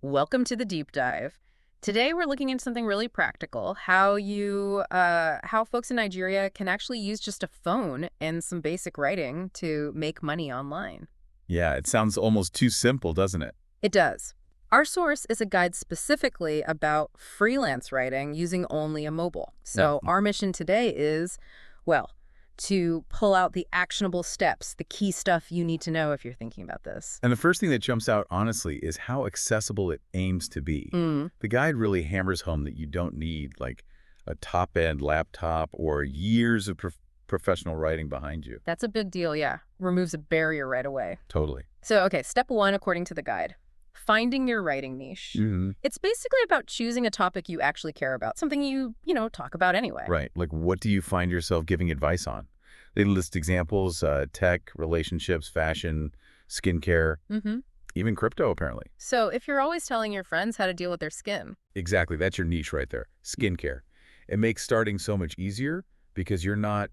Welcome to the deep dive. Today we're looking into something really practical, how folks in Nigeria can actually use just a phone and some basic writing to make money online. Yeah, it sounds almost too simple, doesn't it? It does. Our source is a guide specifically about freelance writing using only a mobile. Yeah. So our mission today is, well, to pull out the actionable steps, the key stuff you need to know if you're thinking about this. And the first thing that jumps out, honestly, is how accessible it aims to be. Mm. The guide really hammers home that you don't need, like, a top-end laptop or years of professional writing behind you. That's a big deal, yeah. Removes a barrier right away. Totally. So, okay, step one, according to the guide, finding your writing niche. Hmm. It's basically about choosing a topic you actually care about, something you talk about anyway. Right. Like, what do you find yourself giving advice on? They list examples, tech, relationships, fashion, skincare, Mm-hmm. even crypto, apparently. So if you're always telling your friends how to deal with their skin. Exactly. That's your niche right there. Skincare. It makes starting so much easier because you're not,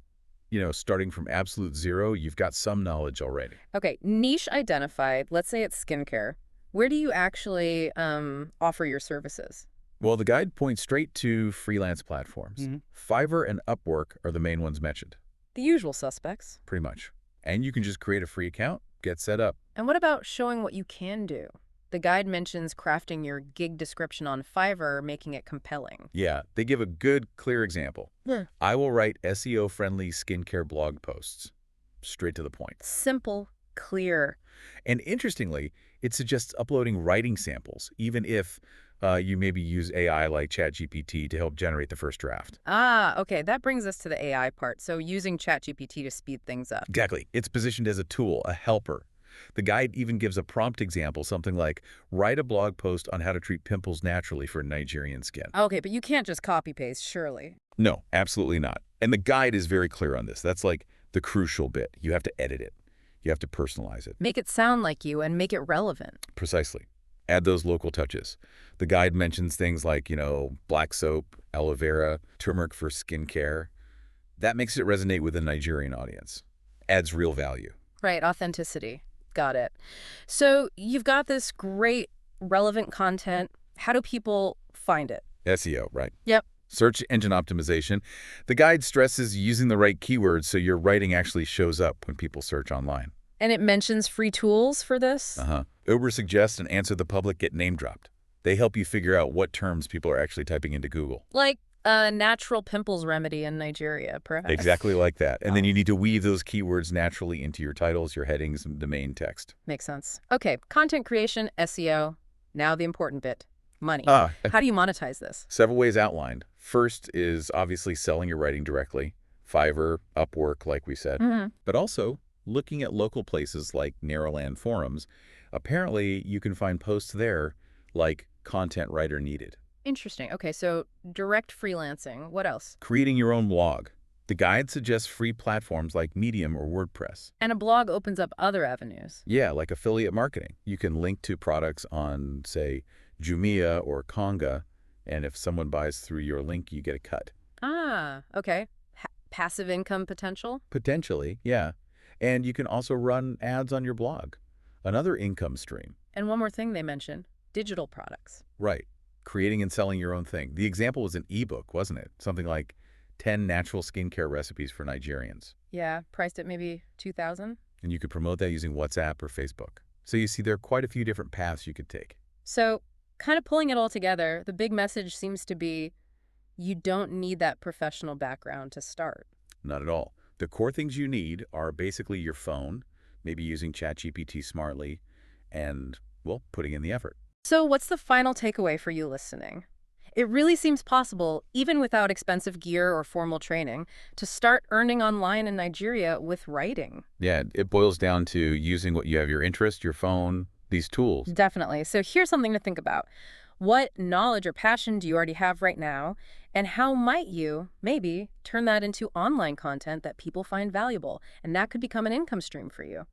starting from absolute zero. You've got some knowledge already. Okay, niche identified, let's say it's skincare. Where do you actually offer your services? Well, the guide points straight to freelance platforms. Fiverr and Upwork are the main ones mentioned, The usual suspects. pretty much. And you can just create a free account, get set up. And what about showing what you can do? The guide mentions crafting your gig description on Fiverr, making it compelling. Yeah, they give a good, clear example. Yeah. I will write SEO-friendly skincare blog posts. Straight to the point. Simple, clear. And interestingly, it suggests uploading writing samples, even if you maybe use AI like ChatGPT to help generate the first draft. Ah, okay, that brings us to the AI part. So using ChatGPT to speed things up. Exactly. It's positioned as a tool, a helper. The guide even gives a prompt example, something like, write a blog post on how to treat pimples naturally for Nigerian skin. Okay, but you can't just copy paste, surely. No, absolutely not. And the guide is very clear on this. That's like the crucial bit. You have to edit it. You have to personalize it. Make it sound like you and make it relevant. Precisely. Add those local touches. The guide mentions things like, black soap, aloe vera, turmeric for skincare. That makes it resonate with a Nigerian audience. Adds real value. Right, authenticity. Got it. So you've got this great relevant content. How do people find it? SEO, right? Yep. Search engine optimization. The guide stresses using the right keywords so your writing actually shows up when people search online. And it mentions free tools for this? Uber suggests and Answer the Public get name dropped. They help you figure out what terms people are actually typing into Google. Like a natural pimples remedy in Nigeria, perhaps. Exactly like that. And then you need to weave those keywords naturally into your titles, your headings, and the main text. Makes sense. Okay, content creation, SEO. Now the important bit, money. Ah, How do you monetize this? several ways outlined. First is obviously selling your writing directly. Fiverr, Upwork, like we said. But also looking at local places like Nairaland forums. Apparently, you can find posts there like content writer needed. Interesting. Okay, so direct freelancing. What else? Creating your own blog. The guide suggests free platforms like Medium or WordPress. And a blog opens up other avenues. Yeah, like affiliate marketing. You can link to products on, say, Jumia or Konga, and if someone buys through your link, you get a cut. Ah, okay. Passive income potential? Potentially, yeah. And you can also run ads on your blog. Another income stream. And one more thing they mention, digital products. Right. Creating and selling your own thing. The example was an ebook, wasn't it? Something like 10 natural skincare recipes for Nigerians. Yeah, priced at maybe 2,000. And you could promote that using WhatsApp or Facebook. So you see, there are quite a few different paths you could take. So kind of pulling it all together, the big message seems to be you don't need that professional background to start. Not at all. The core things you need are basically your phone, maybe using ChatGPT smartly, and, well, putting in the effort. So what's the final takeaway for you listening? It really seems possible, even without expensive gear or formal training, to start earning online in Nigeria with writing. Yeah, it boils down to using what you have, your interest, your phone, these tools. Definitely. So here's something to think about. What knowledge or passion do you already have right now? And how might you, maybe, turn that into online content that people find valuable? And that could become an income stream for you.